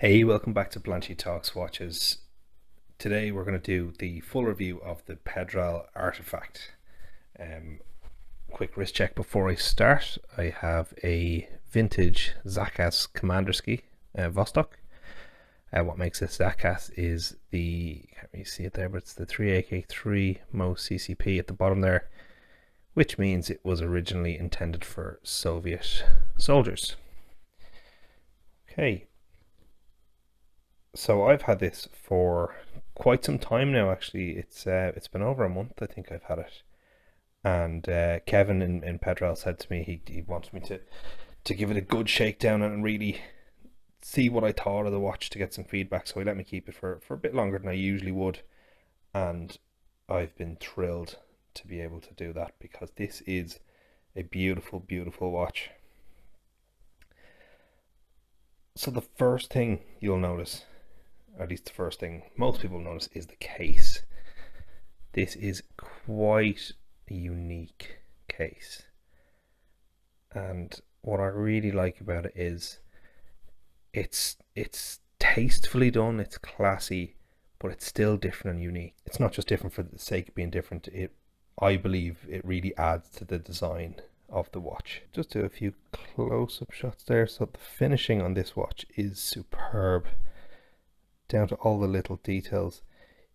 Hey, welcome back to Blanchy Talks Watches. Today we're going to do the full review of the Pedral Artifact. Quick wrist check before I start. I have a vintage Zakas Commander ski, Vostok. What makes this Zakas is the, can't really see it there, but it's the 3AK3 Mo CCP at the bottom there, which means it was originally intended for Soviet soldiers. Okay, so I've had this for quite some time now. Actually, it's been over a month. I think I've had it. And Kevin in Pedral said to me he wants me to give it a good shakedown and really see what I thought of the watch to get some feedback. So he let me keep it for a bit longer than I usually would, and I've been thrilled to be able to do that because this is a beautiful, beautiful watch. So the first thing you'll notice, or at least the first thing most people notice, is the case. This is quite a unique case, and what I really like about it is it's tastefully done, it's classy, but it's still different and unique. It's not just different for the sake of being different. I believe it really adds to the design of the watch. Just do a few close-up shots there. So the finishing on this watch is superb, down to all the little details.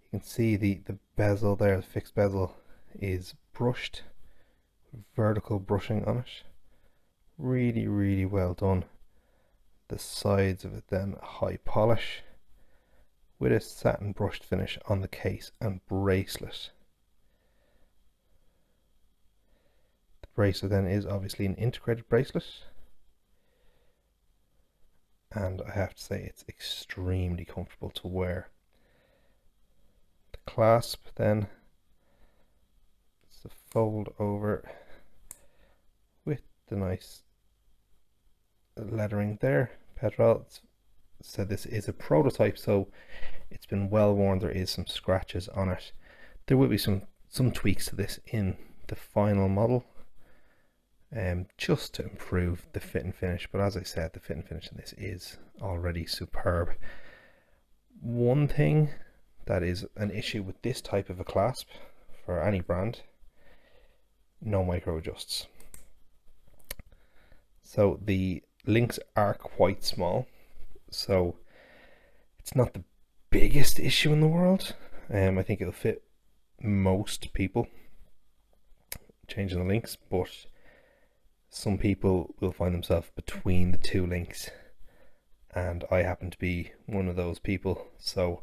You can see the bezel there, the fixed bezel is brushed, vertical brushing on it. Really, really well done. The sides of it then high polish with a satin brushed finish on the case and bracelet. The bracelet then is obviously an integrated bracelet, and I have to say it's extremely comfortable to wear. The clasp then, it's the fold over with the nice lettering there. Pedral said this is a prototype, so it's been well worn. There is some scratches on it. There will be some tweaks to this in the final model, just to improve the fit and finish, but as I said, the fit and finish in this is already superb. One thing that is an issue with this type of a clasp for any brand: no micro adjusts. So the links are quite small, so it's not the biggest issue in the world. I think it'll fit most people, changing the links, but some people will find themselves between the two links, and I happen to be one of those people, so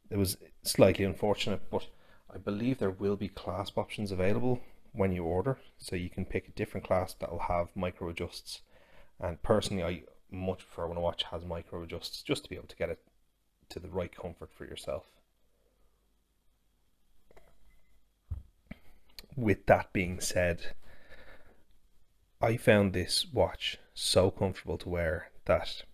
it was slightly unfortunate, but I believe there will be clasp options available when you order, so you can pick a different clasp that will have micro adjusts. And personally, I much prefer when a watch has micro adjusts, just to be able to get it to the right comfort for yourself. With that being said, I found this watch so comfortable to wear that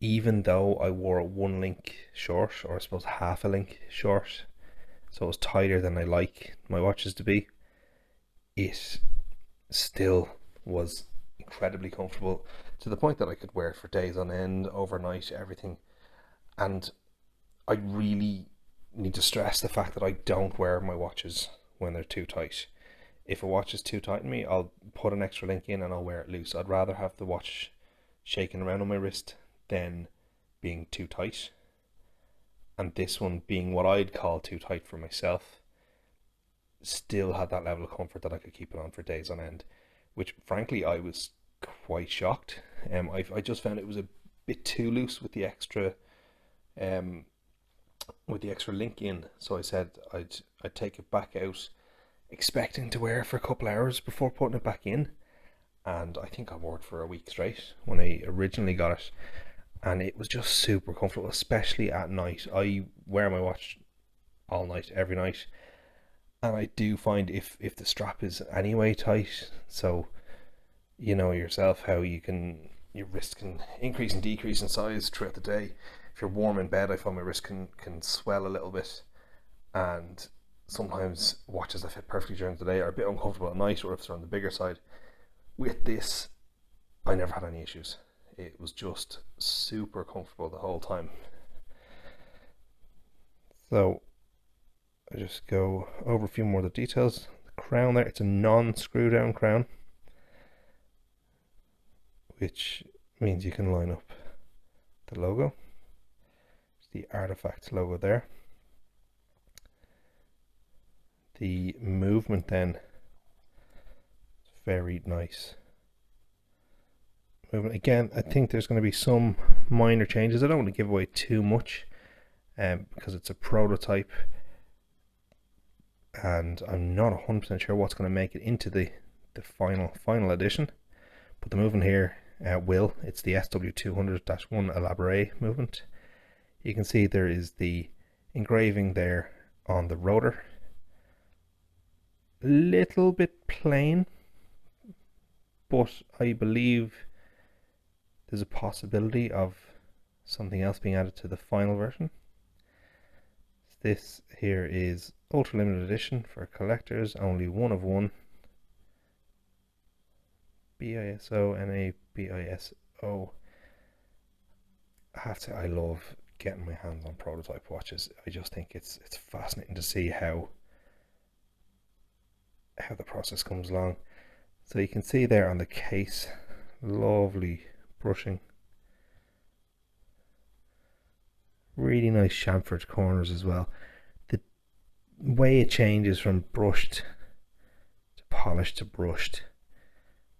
even though I wore a one link short, or I suppose half a link short, so it was tighter than I like my watches to be, it still was incredibly comfortable, to the point that I could wear it for days on end, overnight, everything. And I really need to stress the fact that I don't wear my watches when they're too tight. If a watch is too tight on me, I'll put an extra link in and I'll wear it loose. I'd rather have the watch shaking around on my wrist than being too tight. And this one, being what I'd call too tight for myself, still had that level of comfort that I could keep it on for days on end, which frankly I was quite shocked. I just found it was a bit too loose with the extra link in, so I said I'd take it back out, expecting to wear it for a couple hours before putting it back in, and I think I wore it for a week straight when I originally got it, and it was just super comfortable, especially at night. I wear my watch all night, every night, and I do find if the strap is anyway tight, so you know yourself how your wrist can increase and decrease in size throughout the day. If you're warm in bed, I find my wrist can swell a little bit, and sometimes watches that fit perfectly during the day are a bit uncomfortable at night, or if they're on the bigger side. With this, I never had any issues. It was just super comfortable the whole time. So I just go over a few more of the details. The crown there, it's a non-screw down crown, which means you can line up the logo. It's the Artifact logo there. The movement then, very nice movement. Again, I think there's going to be some minor changes. I don't want to give away too much because it's a prototype and I'm not 100% sure what's going to make it into the final edition. But the movement here it's the SW200-1 Elaborate movement. You can see there is the engraving there on the rotor. Little bit plain, but I believe there's a possibility of something else being added to the final version. This here is ultra limited edition for collectors, only one of one. BISO NABISO. I have to say, I love getting my hands on prototype watches. I just think it's fascinating to see how the process comes along. So you can see there on the case, lovely brushing, really nice chamfered corners as well. The way it changes from brushed to polished to brushed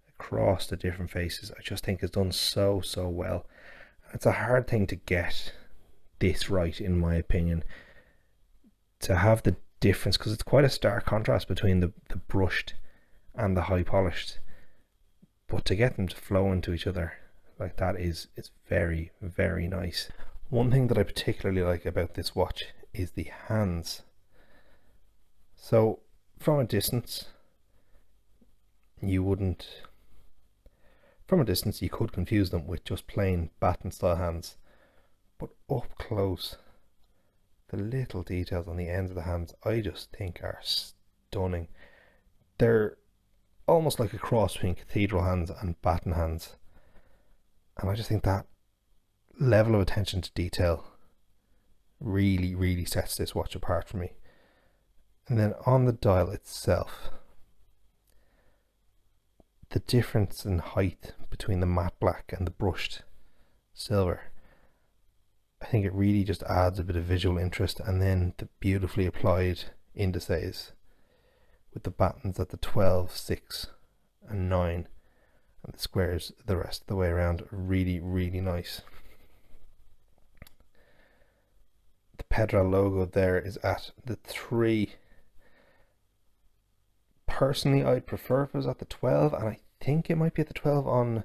across the different faces, I just think is done so well. It's a hard thing to get this right, in my opinion, to have the difference, because it's quite a stark contrast between the brushed and the high polished, but to get them to flow into each other like that it's very nice. One thing that I particularly like about this watch is the hands. So from a distance you could confuse them with just plain baton style hands, but up close, the little details on the ends of the hands I just think are stunning. They're almost like a cross between cathedral hands and baton hands, and I just think that level of attention to detail really sets this watch apart for me. And then on the dial itself, the difference in height between the matte black and the brushed silver, I think it really just adds a bit of visual interest. And then the beautifully applied indices with the buttons at the 12, 6 and 9, and the squares the rest of the way around are really nice. The Pedral logo there is at the 3. Personally, I'd prefer if it was at the 12, and I think it might be at the 12 on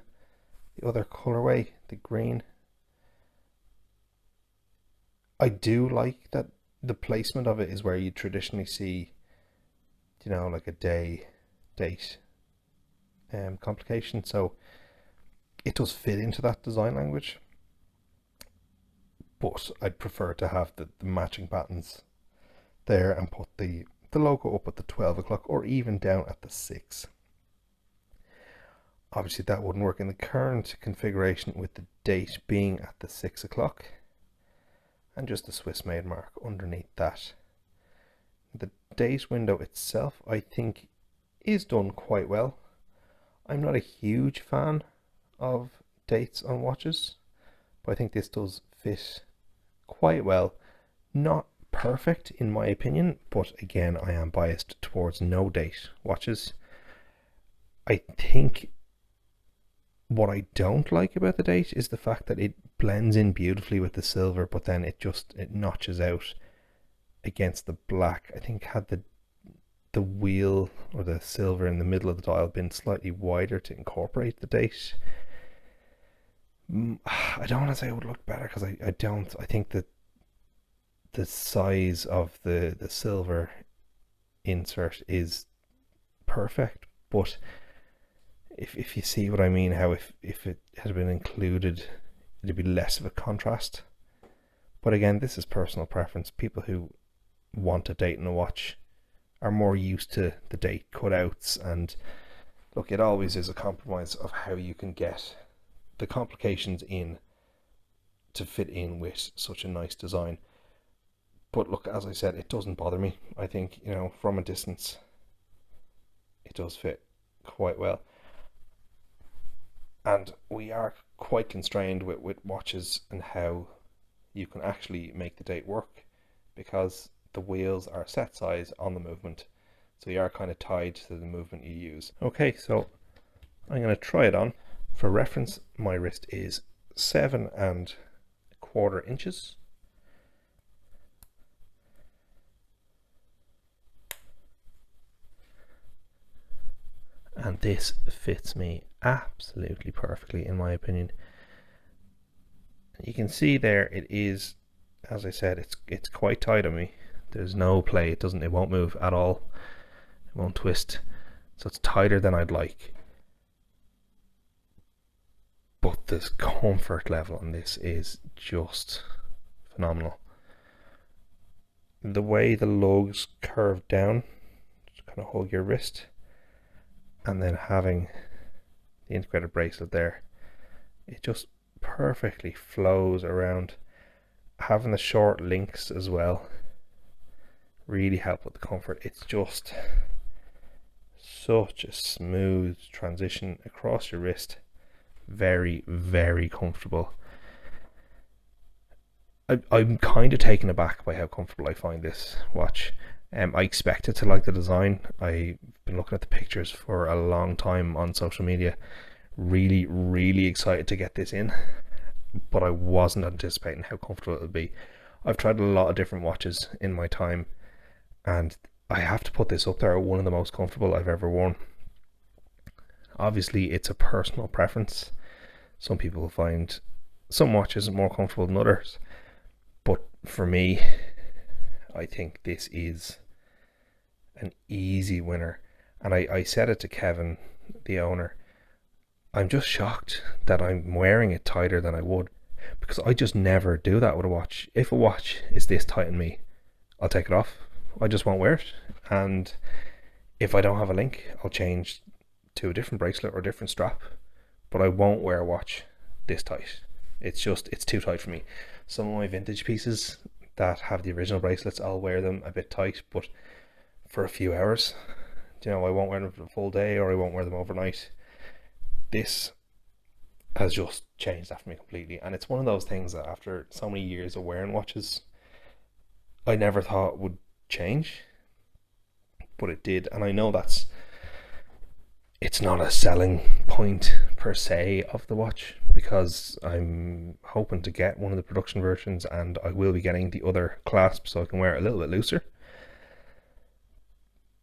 the other colorway, the green. I do like that the placement of it is where you traditionally see, you know, like a date complication, so it does fit into that design language, but I'd prefer to have the matching buttons there and put the logo up at the 12 o'clock or even down at the 6. Obviously that wouldn't work in the current configuration with the date being at the 6 o'clock and just the Swiss made mark underneath that. The date window itself I think is done quite well. I'm not a huge fan of dates on watches, but I think this does fit quite well. Not perfect in my opinion, but again I am biased towards no date watches. I think what I don't like about the date is the fact that it blends in beautifully with the silver, but then it notches out against the black. I think had the wheel or the silver in the middle of the dial been slightly wider to incorporate the date, I don't want to say it would look better, because I don't. I think that the size of the silver insert is perfect, but if you see what I mean, how if it had been included it'd be less of a contrast. But again, this is personal preference. People who want a date in a watch are more used to the date cutouts, and look, it always is a compromise of how you can get the complications in to fit in with such a nice design. But look, as I said, it doesn't bother me. I think, you know, from a distance, it does fit quite well. And we are quite constrained with watches and how you can actually make the date work, because the wheels are set size on the movement. So you are kind of tied to the movement you use. Okay, so I'm going to try it on. For reference, my wrist is 7¼ inches. And this fits me absolutely perfectly, in my opinion. You can see there it is, as I said, it's quite tight on me. There's no play, it won't move at all. It won't twist. So it's tighter than I'd like. But this comfort level on this is just phenomenal. The way the lugs curve down, just kind of hug your wrist, and then having the integrated bracelet there, it just perfectly flows around. Having the short links as well really help with the comfort. It's just such a smooth transition across your wrist. Very, very comfortable. I'm kind of taken aback by how comfortable I find this watch. I expected to like the design. I've been looking at the pictures for a long time on social media. Really, really excited to get this in, but I wasn't anticipating how comfortable it would be. I've tried a lot of different watches in my time, and I have to put this up there, one of the most comfortable I've ever worn. Obviously, it's a personal preference. Some people find some watches more comfortable than others, but for me, I think this is an easy winner. And I said it to Kevin, the owner, I'm just shocked that I'm wearing it tighter than I would, because I just never do that with a watch. If a watch is this tight on me, I'll take it off. I just won't wear it. And if I don't have a link, I'll change to a different bracelet or a different strap, but I won't wear a watch this tight. It's too tight for me. Some of my vintage pieces that have the original bracelets, I'll wear them a bit tight, but for a few hours, you know, I won't wear them for the full day, or I won't wear them overnight. This has just changed that for me completely, and it's one of those things that after so many years of wearing watches, I never thought would change, but it did. And I know it's not a selling point per se of the watch, because I'm hoping to get one of the production versions, and I will be getting the other clasp so I can wear it a little bit looser.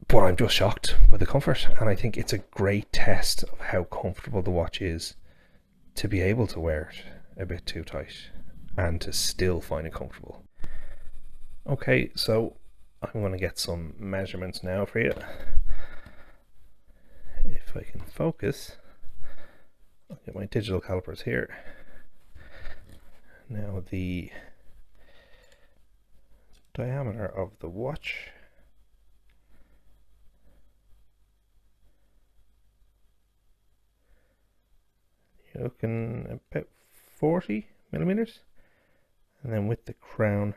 But I'm just shocked by the comfort, and I think it's a great test of how comfortable the watch is, to be able to wear it a bit too tight and to still find it comfortable. Okay, so I'm going to get some measurements now for you. If I can focus, I'll get my digital calipers here. Now the diameter of the watch you're looking about 40 millimeters, and then with the crown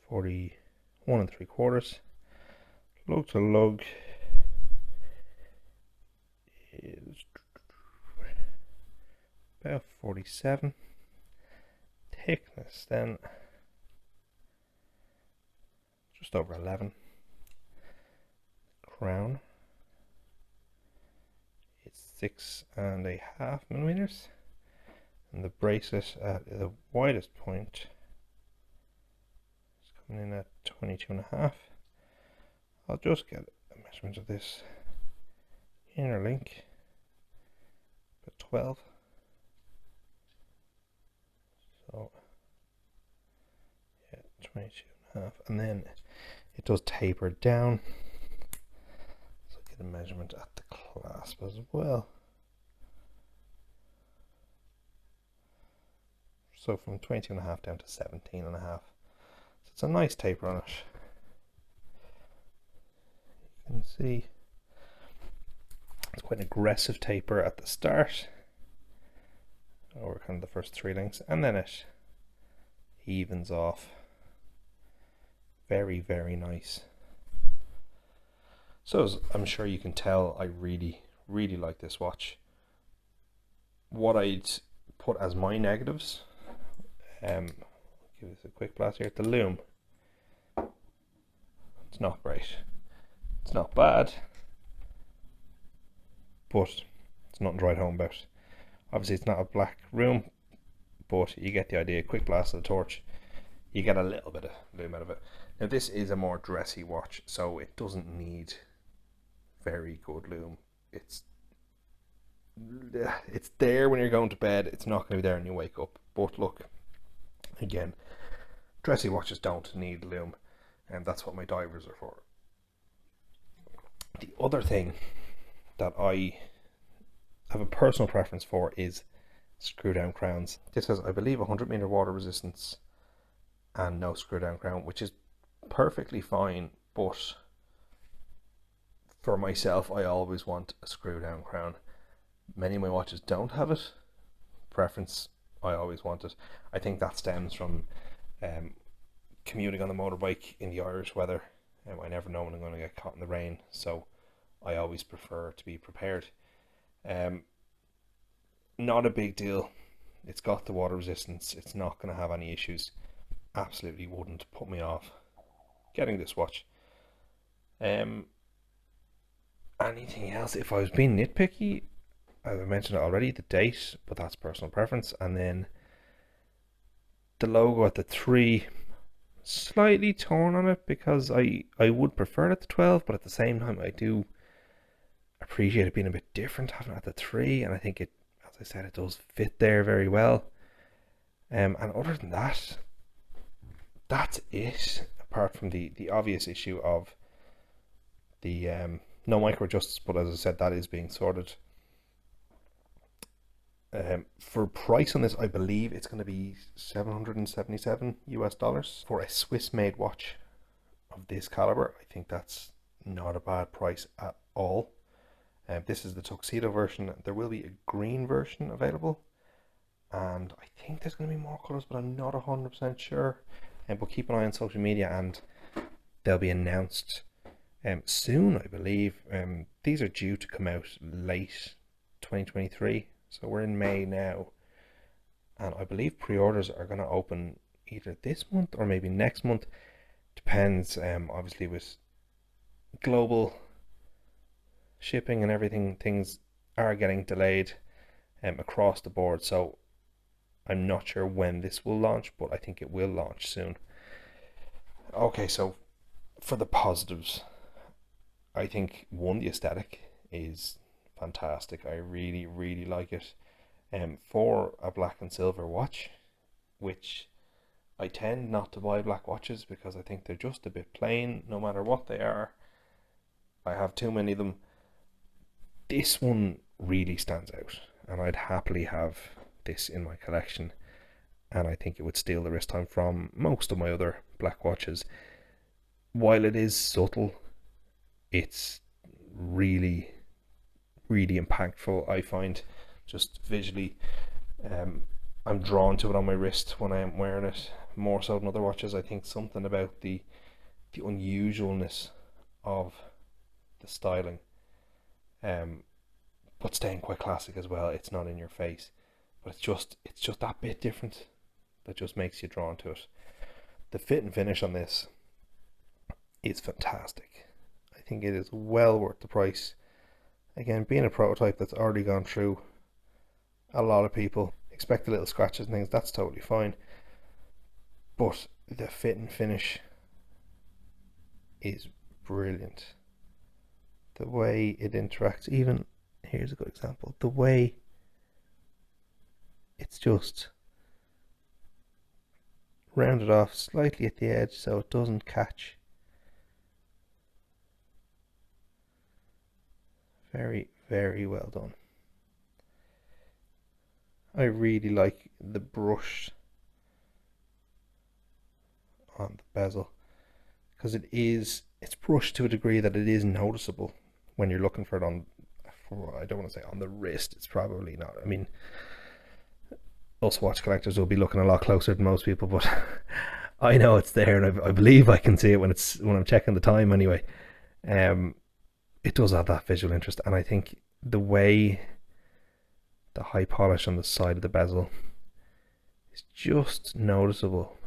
41 3/4. Lug to lug is about 47. Thickness then just over 11. Crown is 6.5 millimeters, and the bracelet at the widest point is coming in at 22.5. I'll just get a measurement of this inner link, about 12. So yeah, 22.5, and then it does taper down. So get a measurement at the clasp as well. So from 22.5 down to 17.5. So it's a nice taper on it. You can see it's quite an aggressive taper at the start, over kind of the first 3 links, and then it evens off. Very, very nice. So as I'm sure you can tell, I really, really like this watch. What I'd put as my negatives, give this a quick blast here. The lume, it's not great. It's not bad, but it's nothing to write home about. Obviously it's not a black room, but you get the idea. Quick blast of the torch, you get a little bit of lume out of it. Now this is a more dressy watch, so it doesn't need very good lume. It's there when you're going to bed. It's not going to be there when you wake up. But look, again, dressy watches don't need lume, and that's what my divers are for. The other thing that I have a personal preference for is screw down crowns. This has, I believe, 100-meter water resistance and no screw down crown, which is perfectly fine, but for myself, I always want a screw down crown. Many of my watches don't have it. Preference, I always want it. I think that stems from commuting on the motorbike in the Irish weather. I never know when I'm going to get caught in the rain, so I always prefer to be prepared. Not a big deal. It's got the water resistance. It's not going to have any issues. Absolutely wouldn't put me off getting this watch. Anything else? If I was being nitpicky, as I mentioned already, the date, but that's personal preference. And then the logo at the 3, slightly torn on it, because I would prefer it at the 12, but at the same time I do appreciate it being a bit different having it at the 3, and I think it, as I said, it does fit there very well. And other than that, that's it, apart from the obvious issue of the no micro adjusts, but as I said, that is being sorted. For price on this, I believe it's going to be $777 for a Swiss made watch of this caliber. I think that's not a bad price at all. This is the tuxedo version. There will be a green version available, and I think there's going to be more colors, but I'm not 100% sure. But keep an eye on social media, and they'll be announced soon, I believe. These are due to come out late 2023, so we're in May now, and I believe pre-orders are going to open either this month or maybe next month. Depends, obviously with global shipping and everything, things are getting delayed across the board, so I'm not sure when this will launch, but I think it will launch soon. Okay, so for the positives, I think one, the aesthetic is fantastic. I really, really like it. For a black and silver watch, which I tend not to buy black watches because I think they're just a bit plain no matter what they are. I have too many of them. This one really stands out, and I'd happily have this in my collection, and I think it would steal the wrist time from most of my other black watches. While it is subtle, it's really, really impactful, I find, just visually. I'm drawn to it on my wrist when I am wearing it, more so than other watches. I think something about the unusualness of the styling, but staying quite classic as well. It's not in your face, but it's just that bit different that just makes you drawn to it. The fit and finish on this is fantastic. I think it is well worth the price. Again, being a prototype that's already gone through a lot of people, expect the little scratches and things, that's totally fine, but the fit and finish is brilliant. The way it interacts, even here's a good example, the way it's just rounded off slightly at the edge so it doesn't catch. Very, very well done. I really like the brush on the bezel, because it's brushed to a degree that it is noticeable when you're looking for it on, I don't want to say on the wrist, it's probably not. I mean, us watch collectors will be looking a lot closer than most people, but I know it's there, and I believe I can see it when I'm checking the time anyway. Um, it does have that visual interest, and I think the way the high polish on the side of the bezel is just noticeable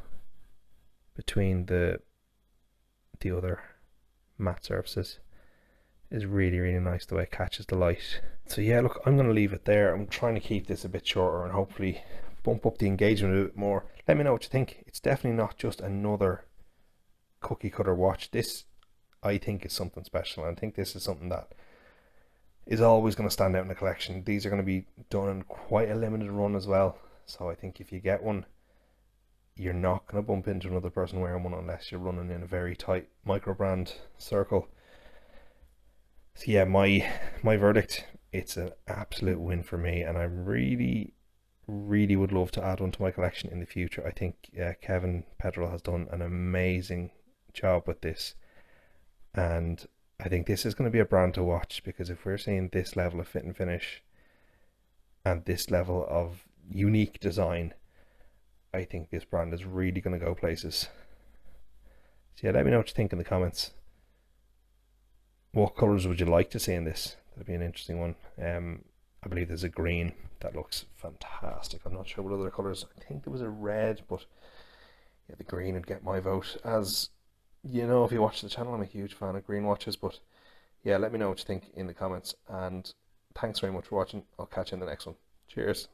between the other matte surfaces is really, really nice the way it catches the light. So yeah, look, I'm going to leave it there. I'm trying to keep this a bit shorter and hopefully bump up the engagement a bit more. Let me know what you think. It's definitely not just another cookie cutter watch. This, I think, is something special. I think this is something that is always going to stand out in the collection. These are going to be done in quite a limited run as well. So I think if you get one, you're not going to bump into another person wearing one unless you're running in a very tight micro brand circle. So yeah, my verdict, it's an absolute win for me, and I really, really would love to add one to my collection in the future. I think Kevin Pedral has done an amazing job with this, and I think this is going to be a brand to watch, because if we're seeing this level of fit and finish and this level of unique design, I think this brand is really going to go places. So yeah, let me know what you think in the comments. What colours would you like to see in this? That'd be an interesting one. I believe there's a green that looks fantastic. I'm not sure what other colours. I think there was a red, but yeah, the green would get my vote. As you know, if you watch the channel, I'm a huge fan of green watches. But yeah, let me know what you think in the comments. And thanks very much for watching. I'll catch you in the next one. Cheers.